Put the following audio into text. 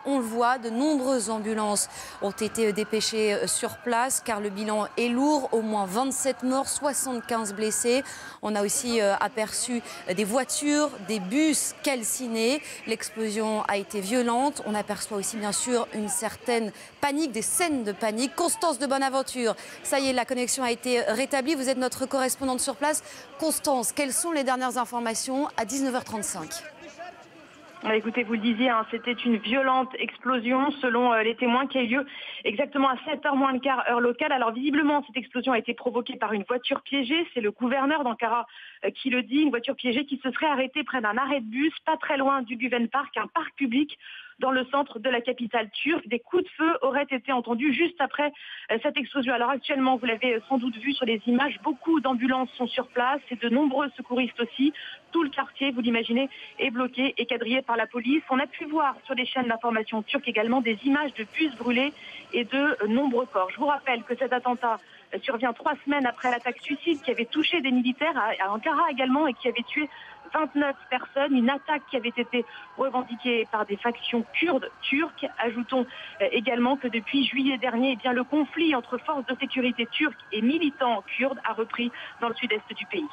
on le voit, de nombreuses ambulances ont été dépêchées sur place car le bilan est lourd. Au moins 27 morts, 75 blessés. On a aussi aperçu des voitures, des bus calcinés. L'explosion a été violente. On aperçoit aussi bien sûr une certaine panique, des scènes de panique. Constance de Bonaventure, ça y est, la connexion a été rétablie. Vous êtes notre correspondante sur place. Constance, quelles sont les dernières informations à 19h35 ? Écoutez, vous le disiez, c'était une violente explosion selon les témoins qui a eu lieu exactement à 7h moins le quart heure locale. Alors visiblement, cette explosion a été provoquée par une voiture piégée. C'est le gouverneur d'Ankara qui le dit, une voiture piégée qui se serait arrêtée près d'un arrêt de bus, pas très loin du Güven Park, un parc public dans le centre de la capitale turque. Des coups de feu auraient été entendus juste après cette explosion. Alors actuellement, vous l'avez sans doute vu sur les images, beaucoup d'ambulances sont sur place et de nombreux secouristes aussi. Tout le quartier, vous l'imaginez, est bloqué et quadrillé par la police. On a pu voir sur les chaînes d'information turques également des images de bus brûlés et de nombreux corps. Je vous rappelle que cet attentat survient 3 semaines après l'attaque suicide qui avait touché des militaires à Ankara également et qui avait tué 29 personnes. Une attaque qui avait été revendiquée par des factions kurdes turques. Ajoutons également que depuis juillet dernier, eh bien, le conflit entre forces de sécurité turques et militants kurdes a repris dans le sud-est du pays.